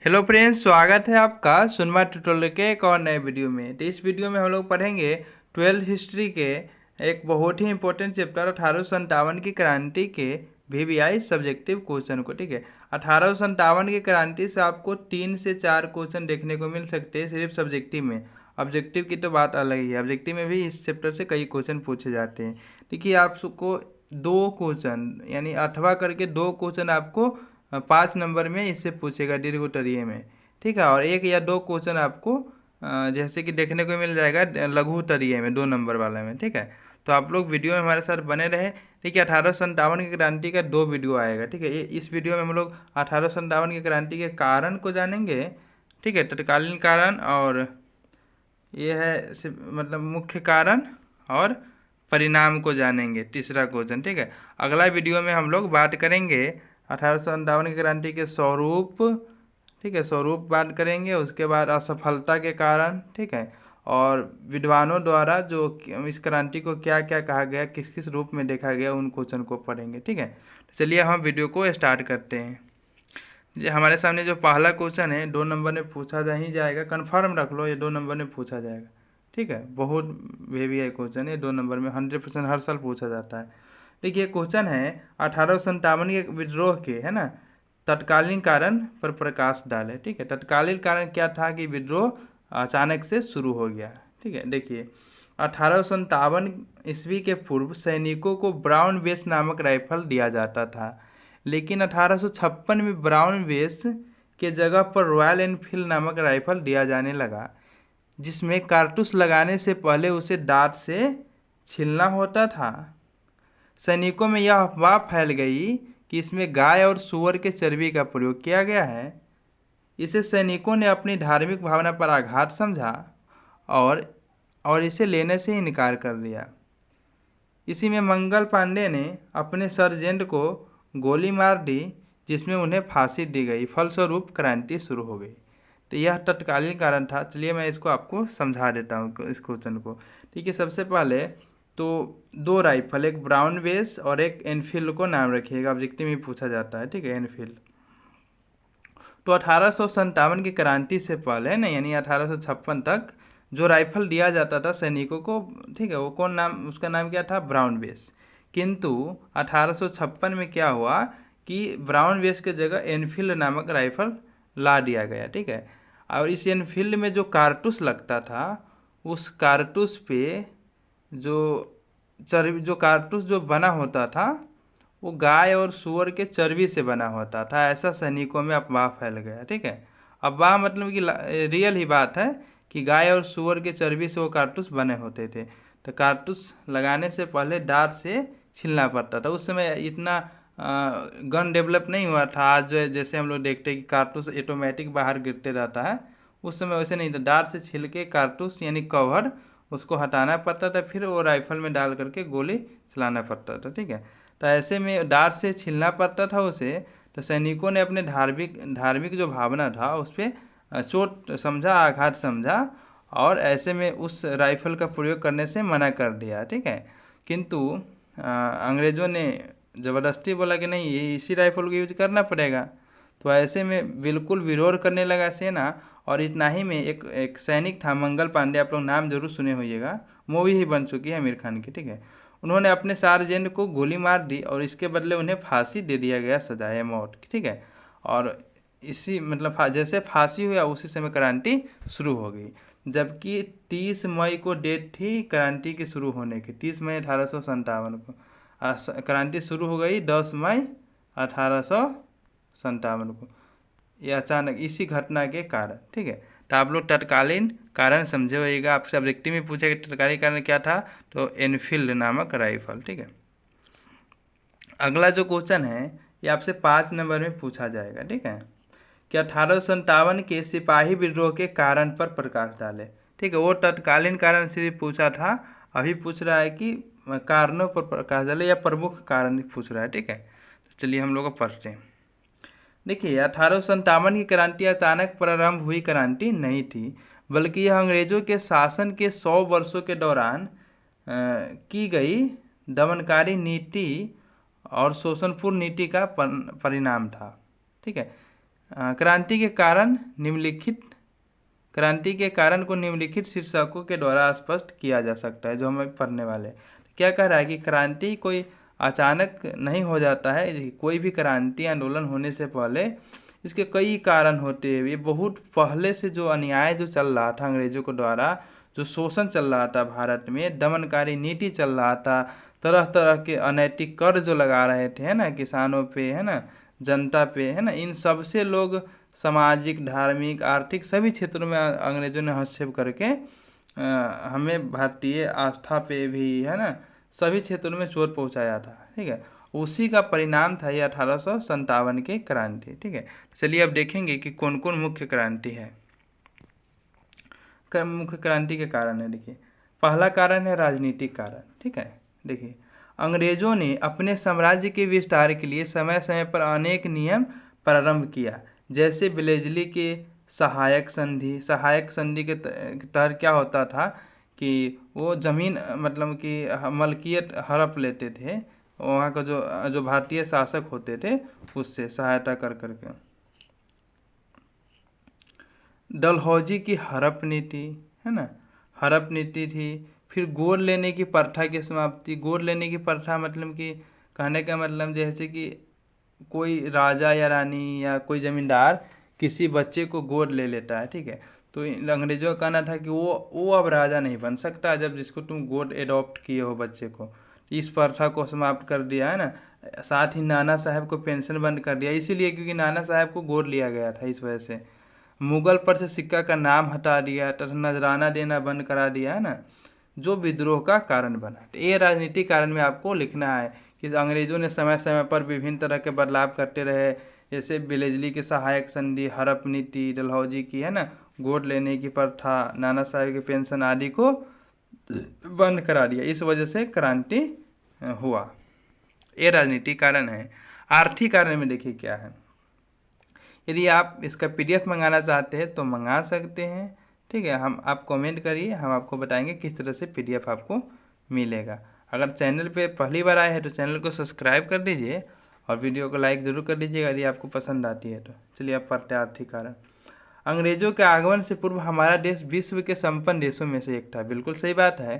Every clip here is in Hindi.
हेलो फ्रेंड्स, स्वागत है आपका सुनमा ट्यूटोरियल के एक और नए वीडियो में। तो इस वीडियो में हम लोग पढ़ेंगे 12th हिस्ट्री के एक बहुत ही इंपॉर्टेंट चैप्टर 1857 की क्रांति के वीवीआई सब्जेक्टिव क्वेश्चन को। ठीक है, 1857 की क्रांति से आपको 3 से 4 क्वेश्चन देखने को मिल सकते हैं सिर्फ सब्जेक्टिव में। ऑब्जेक्टिव की तो बात अलग ही है, ऑब्जेक्टिव में भी इस चैप्टर से कई क्वेश्चन पूछे जाते हैं। देखिए, आपको 2 क्वेश्चन यानी 8वां करके 2 क्वेश्चन आपको 5 नंबर में इससे पूछेगा दीर्घोत्तरीय में। ठीक है, और 1 या 2 क्वेश्चन आपको जैसे कि देखने को मिल जाएगा लघुत्तरीय में 2 नंबर वाले में। ठीक है, तो आप लोग वीडियो में हमारे साथ बने रहे। ठीक है, 1857 की क्रांति का 2 वीडियो आएगा। ठीक है, इस वीडियो में हम लोग 1857 की क्रांति के कारण को जानेंगे। ठीक है, तत्कालीन कारण, और ये है मतलब मुख्य कारण और परिणाम को जानेंगे, तीसरा क्वेश्चन। ठीक है, अगला वीडियो में हम लोग बात करेंगे 1857 की क्रांति के स्वरूप। ठीक है, स्वरूप बात करेंगे, उसके बाद असफलता के कारण। ठीक है, और विद्वानों द्वारा जो इस क्रांति को क्या क्या कहा गया, किस किस रूप में देखा गया, उन क्वेश्चन को पढ़ेंगे। ठीक है, तो चलिए हम वीडियो को स्टार्ट करते हैं। ये हमारे सामने जो पहला क्वेश्चन है 2 नंबर में पूछा जा ही जाएगा, कंफर्म रख लो, ये 2 नंबर में पूछा जाएगा। ठीक है, बहुत हेवी है क्वेश्चन, ये 2 नंबर में 100% हर साल पूछा जाता है। देखिए, क्वेश्चन है 1857 के विद्रोह के, है ना, तत्कालीन कारण पर प्रकाश डाले। ठीक है, तत्कालीन कारण क्या था कि विद्रोह अचानक से शुरू हो गया। ठीक है, देखिए 1857 ईस्वी के पूर्व सैनिकों को ब्राउन बेस नामक राइफल दिया जाता था, लेकिन 1856 में ब्राउन बेस के जगह पर रॉयल एनफील्ड नामक राइफल दिया जाने लगा, जिसमें कारतूस लगाने से पहले उसे दांत से छीलना होता था। सैनिकों में यह अफवाह फैल गई कि इसमें गाय और सूअर के चर्बी का प्रयोग किया गया है। इसे सैनिकों ने अपनी धार्मिक भावना पर आघात समझा और इसे लेने से इनकार कर दिया। इसी में मंगल पांडे ने अपने सर्जेंट को गोली मार दी, जिसमें उन्हें फांसी दी गई। फलस्वरूप क्रांति शुरू हो गई। तो यह तत्कालीन कारण था। चलिए मैं इसको आपको समझा देता हूँ इस क्वेश्चन को। ठीक है, सबसे पहले तो 2 राइफल, एक ब्राउन बेस और एक एनफील्ड को नाम रखिएगा, ऑब्जेक्टिव में पूछा जाता है। ठीक है, एनफील्ड। तो 1857 की क्रांति से पहले ना, यानी 1856 तक जो राइफल दिया जाता था सैनिकों को, ठीक है, वो कौन नाम, उसका नाम क्या था, ब्राउन बेस। किंतु 1856 में क्या हुआ कि ब्राउन बेस के जगह एनफील्ड नामक राइफल ला दिया गया। ठीक है, और इस एनफील्ड में जो कारतूस लगता था, उस कारतूस पे जो कारतूस जो बना होता था, वो गाय और सूअर के चर्बी से बना होता था। ऐसा सैनिकों में अफवाह फैल गया। ठीक है, अफवाह मतलब कि रियल ही बात है कि गाय और सूअर के चर्बी से वो कारतूस बने होते थे। तो कारतूस लगाने से पहले दांत से छीलना पड़ता था। उस समय इतना गन डेवलप नहीं हुआ था। आज जैसे हम लोग देखते हैं कि कारतूस ऑटोमेटिक बाहर गिरते रहता है, उस समय वैसे नहीं था। दांत से छील के कारतूस यानी कवर उसको हटाना पड़ता था, फिर वो राइफल में डाल करके गोली चलाना पड़ता था। ठीक है, तो ऐसे में दांत से छीलना पड़ता था उसे। तो सैनिकों ने अपने धार्मिक जो भावना था उस पर चोट समझा, आघात समझा, और ऐसे में उस राइफल का प्रयोग करने से मना कर दिया। ठीक है, किंतु अंग्रेज़ों ने ज़बरदस्ती बोला कि नहीं, ये इसी राइफल को यूज करना पड़ेगा। तो ऐसे में बिल्कुल विरोध करने लगा सेना। और इतना ही में एक सैनिक था मंगल पांडे, आप लोग नाम जरूर सुने होइएगा, मूवी ही बन चुकी है आमिर खान की। ठीक है, उन्होंने अपने सार्जेंट को गोली मार दी और इसके बदले उन्हें फांसी दे दिया गया, सजाए मौत की। ठीक है, और इसी मतलब जैसे फांसी हुआ उसी समय क्रांति शुरू हो गई। जबकि 30 मई को डेट थी क्रांति की शुरू होने की, 30 मई 1857 को। क्रांति शुरू हो गई 10 मई 1857 को। यह अचानक इसी घटना के कारण। ठीक है, तो आप लोग तत्कालीन कारण समझे होइएगा। आपसे ऑब्जेक्टिव में पूछेगा तत्कालीन कारण क्या था, तो एनफील्ड नामक राइफल। ठीक है, अगला जो क्वेश्चन है ये आपसे 5 नंबर में पूछा जाएगा। ठीक है, कि 1857 के सिपाही विद्रोह के कारण पर प्रकाश डाले। ठीक है, वो तत्कालीन कारण सिर्फ पूछा था, अभी पूछ रहा है कि कारणों पर प्रकाश डाले या प्रमुख कारण पूछ रहा है। ठीक है, तो चलिए हम लोग पढ़ते हैं। देखिए, 1857 की क्रांति अचानक प्रारंभ हुई क्रांति नहीं थी, बल्कि यह अंग्रेजों के शासन के 100 वर्षों के दौरान की गई दमनकारी नीति और शोषणपूर्ण नीति का परिणाम था। ठीक है, क्रांति के कारण को निम्नलिखित शीर्षकों के द्वारा स्पष्ट किया जा सकता है, जो हमें पढ़ने वाले हैं। क्या कह रहा है कि क्रांति कोई अचानक नहीं हो जाता है। कोई भी क्रांति आंदोलन होने से पहले इसके कई कारण होते हैं। ये बहुत पहले से जो अन्याय जो चल रहा था अंग्रेजों के द्वारा, जो शोषण चल रहा था भारत में, दमनकारी नीति चल रहा था, तरह तरह के अनैतिक कर जो लगा रहे थे, है ना, किसानों पे, है ना, जनता पे, है ना, इन सब से लोग सामाजिक, धार्मिक, आर्थिक सभी क्षेत्रों में अंग्रेजों ने हस्तक्षेप करके हमें भारतीय आस्था पे भी, है ना, सभी क्षेत्रों में चोट पहुंचाया था। ठीक है, उसी का परिणाम था ये 1857 की क्रांति। ठीक है, चलिए अब देखेंगे कि कौन कौन मुख्य क्रांति है, मुख्य क्रांति के कारण है। देखिए, पहला कारण है राजनीतिक कारण। ठीक है, देखिए, अंग्रेजों ने अपने साम्राज्य के विस्तार के लिए समय समय पर अनेक नियम प्रारंभ किया, जैसे ब्लेजली के सहायक संधि के तहत क्या होता था कि वो जमीन मतलब कि मलकियत हड़प लेते थे, वहाँ का जो भारतीय शासक होते थे उससे सहायता कर करके। डलहौजी की हड़प नीति, है ना, हड़प नीति थी। फिर गोद लेने की प्रथा की समाप्ति। गोद लेने की प्रथा मतलब कि कहने का मतलब जैसे कि कोई राजा या रानी या कोई ज़मींदार किसी बच्चे को गोद ले लेता है। ठीक है, तो अंग्रेजों का कहना था कि वो अब राजा नहीं बन सकता जब जिसको तुम गोद एडॉप्ट किए हो बच्चे को। इस प्रथा को समाप्त कर दिया, है ना। साथ ही नाना साहब को पेंशन बंद कर दिया, इसीलिए क्योंकि नाना साहब को गोद लिया गया था, इस वजह से। मुगल पर से सिक्का का नाम हटा दिया तथा नजराना देना बंद करा दिया, है ना, जो विद्रोह का कारण बना। तो ये राजनीतिक कारण में आपको लिखना है कि अंग्रेजों ने समय समय पर विभिन्न तरह के बदलाव करते रहे, जैसे ब्लेजली की सहायक संधि, हड़प नीति, डलहौजी की, है ना, गोद लेने की प्रथा, नाना साहब की पेंशन आदि को बंद करा दिया। इस वजह से क्रांति हुआ। ये राजनीतिक कारण है। आर्थिक कारण में देखिए क्या है। यदि आप इसका PDF मंगाना चाहते हैं तो मंगा सकते हैं। ठीक है, आप कमेंट करिए, हम आपको बताएंगे किस तरह से PDF आपको मिलेगा। अगर चैनल पे पहली बार आए हैं तो चैनल को सब्सक्राइब कर दीजिए और वीडियो को लाइक ज़रूर कर दीजिएगा यदि आपको पसंद आती है तो। चलिए अब पढ़ते हैं आर्थिक कारण। अंग्रेजों के आगमन से पूर्व हमारा देश विश्व के संपन्न देशों में से एक था। बिल्कुल सही बात है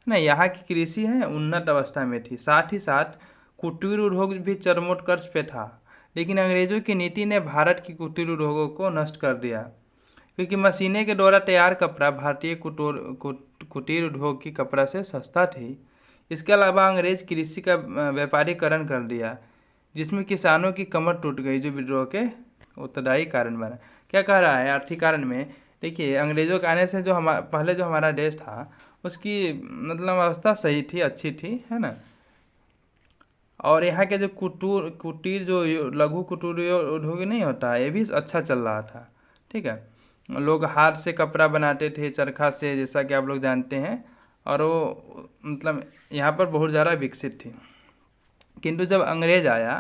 ना। यहाँ की कृषि है उन्नत अवस्था में थी, साथ ही साथ कुटीर उद्योग भी चरमोत्कर्ष पे था। लेकिन अंग्रेजों की नीति ने भारत की कुटीर उद्योगों को नष्ट कर दिया, क्योंकि मशीनें के द्वारा तैयार कपड़ा भारतीय कुटीर उद्योग की कपड़ा से सस्ता थी। इसके अलावा अंग्रेज कृषि का व्यापारीकरण कर दिया, जिसमें किसानों की कमर टूट गई, जो विद्रोह के उत्तरदायी कारण बना। क्या कह रहा है आर्थिक कारण में? देखिए, अंग्रेजों के आने से जो पहले जो हमारा देश था उसकी मतलब अवस्था सही थी, अच्छी थी, है ना। और यहाँ के जो कुटीर जो लघु कुटीर उद्योग नहीं होता है, ये भी अच्छा चल रहा था। ठीक है, लोग हाथ से कपड़ा बनाते थे चरखा से, जैसा कि आप लोग जानते हैं, और वो मतलब यहाँ पर बहुत ज़्यादा विकसित थी। किंतु जब अंग्रेज आया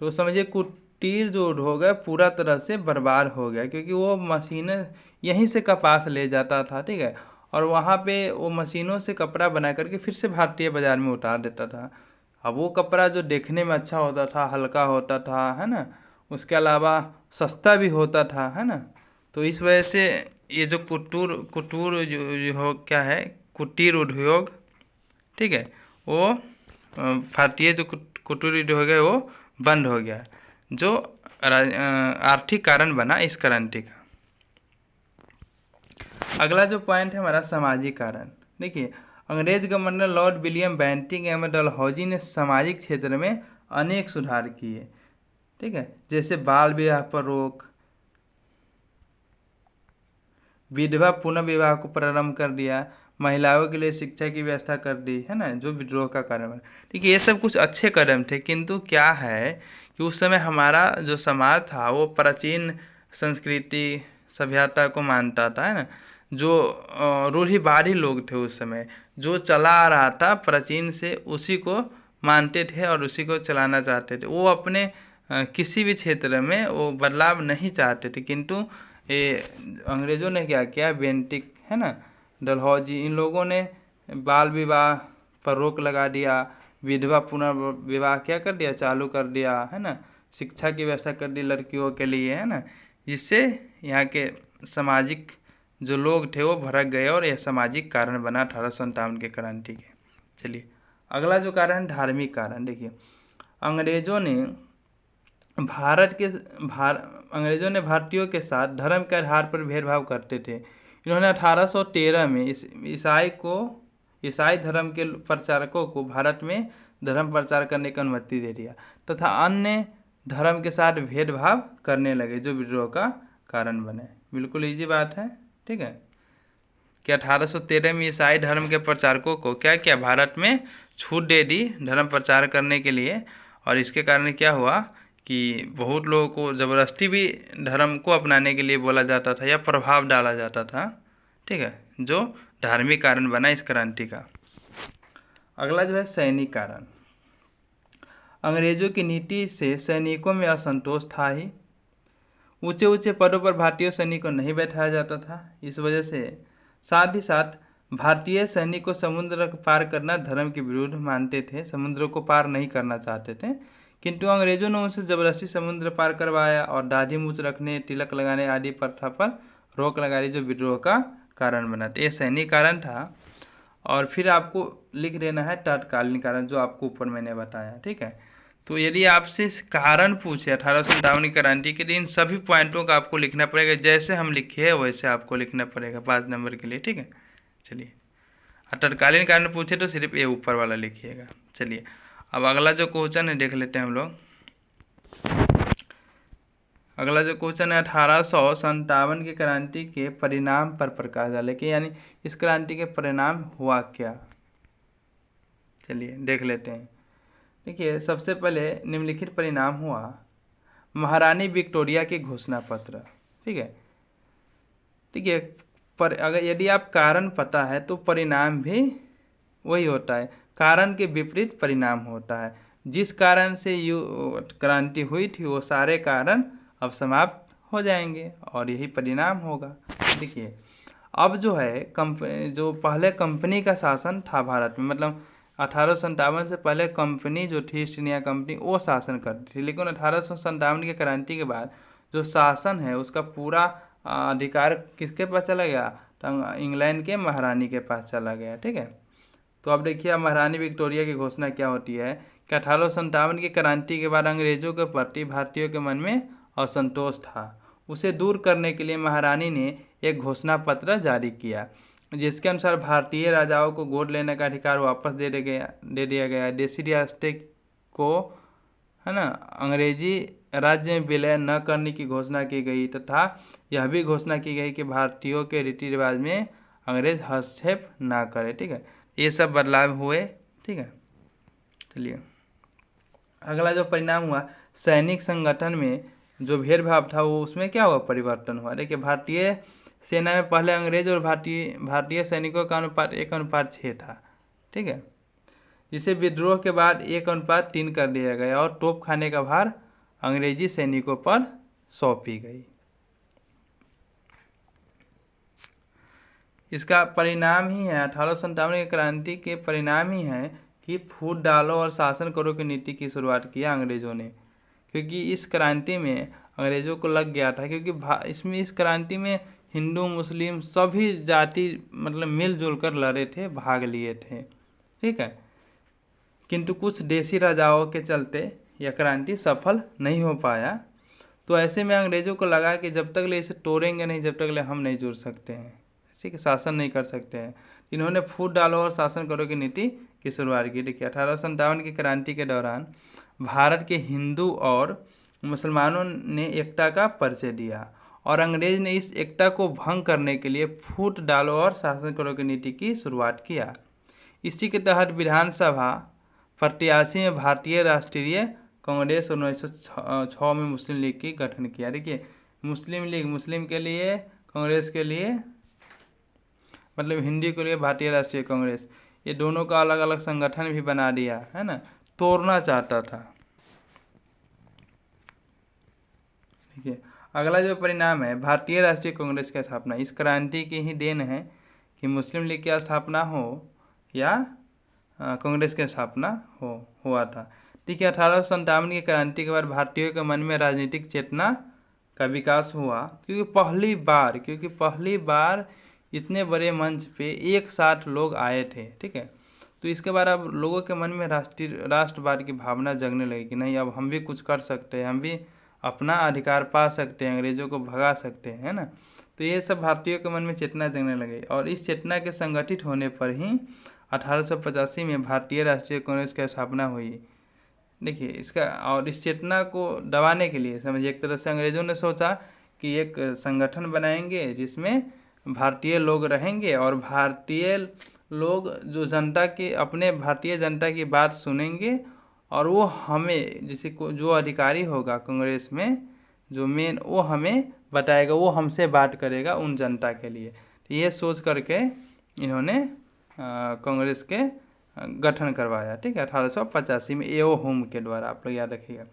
तो समझिए कुटीर जो उद्योग है पूरा तरह से बर्बाद हो गया, क्योंकि वो मशीनें यहीं से कपास ले जाता था। ठीक है, और वहाँ पे वो मशीनों से कपड़ा बना करके फिर से भारतीय बाज़ार में उतार देता था। अब वो कपड़ा जो देखने में अच्छा होता था, हल्का होता था, है ना, उसके अलावा सस्ता भी होता था, है ना। तो इस वजह से ये जो कुटीर जो क्या है, कुटीर उद्योग, ठीक है, वो भारतीय जो कुटीर उद्योग है वो बंद हो गया, जो आर्थिक कारण बना इस क्रांति का। अगला जो पॉइंट है हमारा सामाजिक कारण। देखिए, अंग्रेज गवर्नर लॉर्ड विलियम बेंटिंग एवं डलहौजी ने सामाजिक क्षेत्र में अनेक सुधार किए। ठीक है, जैसे बाल विवाह पर रोक, विधवा पुनर्विवाह को प्रारंभ कर दिया, महिलाओं के लिए शिक्षा की व्यवस्था कर दी, है ना, जो विद्रोह का कारण है। ठीक है, ये सब कुछ अच्छे कदम थे, किंतु क्या है कि उस समय हमारा जो समाज था वो प्राचीन संस्कृति सभ्यता को मानता था, है ना। जो रूढ़िवादी लोग थे उस समय, जो चला आ रहा था प्राचीन से उसी को मानते थे और उसी को चलाना चाहते थे। वो अपने किसी भी क्षेत्र में वो बदलाव नहीं चाहते थे। किंतु ये अंग्रेज़ों ने क्या किया, बेंटिक, है ना, डलहौजी, इन लोगों ने बाल विवाह पर रोक लगा दिया, विधवा पुनर्विवाह क्या कर दिया, चालू कर दिया, है ना, शिक्षा की व्यवस्था कर दी लड़कियों के लिए, है ना, जिससे यहाँ के सामाजिक जो लोग थे वो भड़क गए और यह सामाजिक कारण बना 1857 के क्रांति के। चलिए अगला जो कारण, धार्मिक कारण। देखिए अंग्रेजों ने भारतीयों के साथ धर्म के आधार पर भेदभाव करते थे। इन्होंने 1813 में ईसाई धर्म के प्रचारकों को भारत में धर्म प्रचार करने की अनुमति दे दिया तथा अन्य धर्म के साथ भेदभाव करने लगे, जो विद्रोह का कारण बने। बिल्कुल इजी बात है, ठीक है, कि 1813 में ईसाई धर्म के प्रचारकों को क्या किया, भारत में छूट दे दी धर्म प्रचार करने के लिए। और इसके कारण क्या हुआ कि बहुत लोगों को ज़बरदस्ती भी धर्म को अपनाने के लिए बोला जाता था या प्रभाव डाला जाता था, ठीक है, जो धार्मिक कारण बना इस क्रांति का। अगला जो है सैनिक कारण। अंग्रेजों की नीति से सैनिकों में असंतोष था ही। ऊंचे ऊंचे पदों पर भारतीय सैनिक को नहीं बैठाया जाता था। इस वजह से साथ ही साथ भारतीय सैनिक को समुद्र पार करना धर्म के विरुद्ध मानते थे, समुद्र को पार नहीं करना चाहते थे, किंतु अंग्रेजों ने उनसे ज़बरदस्ती समुद्र पार करवाया और दाढ़ी मूछ रखने, तिलक लगाने आदि प्रथा पर रोक लगा दी, जो विद्रोह का कारण बना। तो ये सैनिक कारण था। और फिर आपको लिख देना है तत्कालीन कारण, जो आपको ऊपर मैंने बताया, ठीक है। तो यदि आपसे कारण पूछे 1857 की क्रांति के दिन, सभी पॉइंटों का आपको लिखना पड़ेगा, जैसे हम लिखे हैं वैसे आपको लिखना पड़ेगा 5 नंबर के लिए, ठीक है। चलिए तत्कालीन कारण पूछे तो सिर्फ ये ऊपर वाला लिखिएगा। चलिए अब अगला जो क्वेश्चन है देख लेते हैं हम लोग। अगला जो क्वेश्चन है 1857 की क्रांति के परिणाम पर प्रकाश डालें, कि यानी इस क्रांति के परिणाम हुआ क्या। चलिए देख लेते हैं। देखिए सबसे पहले निम्नलिखित परिणाम हुआ। महारानी विक्टोरिया की घोषणा पत्र, ठीक है। देखिए पर अगर यदि आप कारण पता है तो परिणाम भी वही होता है, कारण के विपरीत परिणाम होता है। जिस कारण से क्रांति हुई थी वो सारे कारण अब समाप्त हो जाएंगे और यही परिणाम होगा। देखिए अब जो है जो पहले कंपनी का शासन था भारत में, मतलब 1857 से पहले कंपनी जो थी ईस्ट इंडिया कंपनी वो शासन करती थी, लेकिन 1857 की क्रांति के बाद जो शासन है उसका पूरा अधिकार किसके पास चला गया, तो इंग्लैंड के महारानी के पास चला गया, ठीक है। तो अब देखिए महारानी विक्टोरिया की घोषणा क्या होती है कि 1857 की क्रांति के बाद अंग्रेजों के प्रति भारतीयों के मन में असंतोष था, उसे दूर करने के लिए महारानी ने एक घोषणा पत्र जारी किया, जिसके अनुसार भारतीय राजाओं को गोद लेने का अधिकार वापस दे दिया गया। देशी रियासतें को, है ना, अंग्रेजी राज्य में विलय न करने की घोषणा की गई तथा यह भी घोषणा की गई कि भारतीयों के रीति रिवाज में अंग्रेज हस्तक्षेप ना करे, ठीक है। ये सब बदलाव हुए, ठीक है। चलिए अगला जो परिणाम हुआ, सैनिक संगठन में जो भेदभाव था वो उसमें क्या हुआ, परिवर्तन हुआ। देखिए भारतीय सेना में पहले अंग्रेज और भारतीय सैनिकों का अनुपात 1:6 था, ठीक है, जिसे विद्रोह के बाद 1:3 कर दिया गया और तोप खाने का भार अंग्रेजी सैनिकों पर सौंपी गई। इसका परिणाम ही है 1857 की क्रांति के परिणाम ही है कि फूट डालो और शासन करो की नीति की शुरुआत किया अंग्रेजों ने, क्योंकि इस क्रांति में अंग्रेजों को लग गया था, क्योंकि इस क्रांति में हिंदू मुस्लिम सभी जाति मतलब मिलजुल कर लड़े थे, भाग लिए थे, ठीक है। किंतु कुछ देशी राजाओं के चलते यह क्रांति सफल नहीं हो पाया। तो ऐसे में अंग्रेजों को लगा कि जब तक ले इसे तोड़ेंगे नहीं, जब तक ले हम नहीं जुड़ सकते हैं, ठीक है, शासन नहीं कर सकते हैं। इन्होंने फूट डालो और शासन करो की नीति की शुरुआत की। देखिए 1857 की क्रांति के दौरान भारत के हिंदू और मुसलमानों ने एकता का परिचय दिया और अंग्रेज ने इस एकता को भंग करने के लिए फूट डालो और शासन करो की नीति की शुरुआत किया। इसी के तहत विधानसभा प्रत्याशी में भारतीय राष्ट्रीय कांग्रेस 1906 में मुस्लिम लीग की गठन किया। देखिए मुस्लिम लीग, मुस्लिम के लिए, कांग्रेस के लिए मतलब हिंदी के लिए भारतीय राष्ट्रीय कांग्रेस, ये दोनों का अलग अलग संगठन भी बना दिया, है ना, तोड़ना चाहता था। देखिए अगला जो परिणाम है, भारतीय राष्ट्रीय कांग्रेस की स्थापना। इस क्रांति की ही देन है कि मुस्लिम लीग की स्थापना हो या कांग्रेस की स्थापना हुआ था। देखिए 1857 की क्रांति के बाद भारतीयों के मन में राजनीतिक चेतना का विकास हुआ, क्योंकि पहली बार इतने बड़े मंच पे एक साथ लोग आए थे। ठीक है, तो इसके बाद अब लोगों के मन में राष्ट्रवाद की भावना जगने लगी कि नहीं, अब हम भी कुछ कर सकते हैं, हम भी अपना अधिकार पा सकते हैं, अंग्रेजों को भगा सकते हैं, है ना। तो ये सब भारतीयों के मन में चेतना जगने लगी और इस चेतना के संगठित होने पर ही 1885 में भारतीय राष्ट्रीय कांग्रेस की स्थापना हुई। देखिए इसका, और इस चेतना को दबाने के लिए समझिए एक तरह से अंग्रेजों ने सोचा कि एक संगठन बनाएंगे जिसमें भारतीय लोग रहेंगे और भारतीय लोग जो जनता की, अपने भारतीय जनता की बात सुनेंगे और वो हमें, जैसे जो अधिकारी होगा कांग्रेस में जो मेन, वो हमें बताएगा, वो हमसे बात करेगा उन जनता के लिए। तो ये सोच करके इन्होंने कांग्रेस के गठन करवाया। ठीक है, 1885 में एओ होम के द्वारा, आप लोग याद रखिएगा।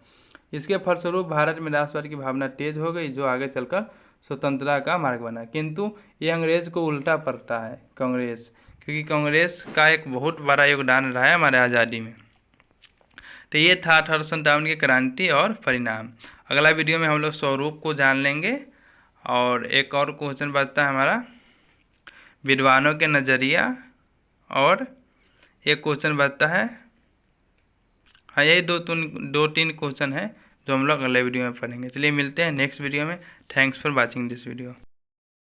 इसके फलस्वरूप भारत में राष्ट्रवाद की भावना तेज हो गई, जो आगे चलकर स्वतंत्रता का मार्ग बना। किंतु ये अंग्रेज को उल्टा पड़ता है कांग्रेस, क्योंकि कांग्रेस का एक बहुत बड़ा योगदान रहा है हमारे आज़ादी में। तो ये था 1857 की क्रांति और परिणाम। अगला वीडियो में हम लोग स्वरूप को जान लेंगे और एक और क्वेश्चन बचता है हमारा विद्वानों के नज़रिया, और एक क्वेश्चन बचता है, हाँ यही दो तीन क्वेश्चन है जो हम लोग अगले वीडियो में पढ़ेंगे। चलिए मिलते हैं नेक्स्ट वीडियो में। Thanks for watching this video.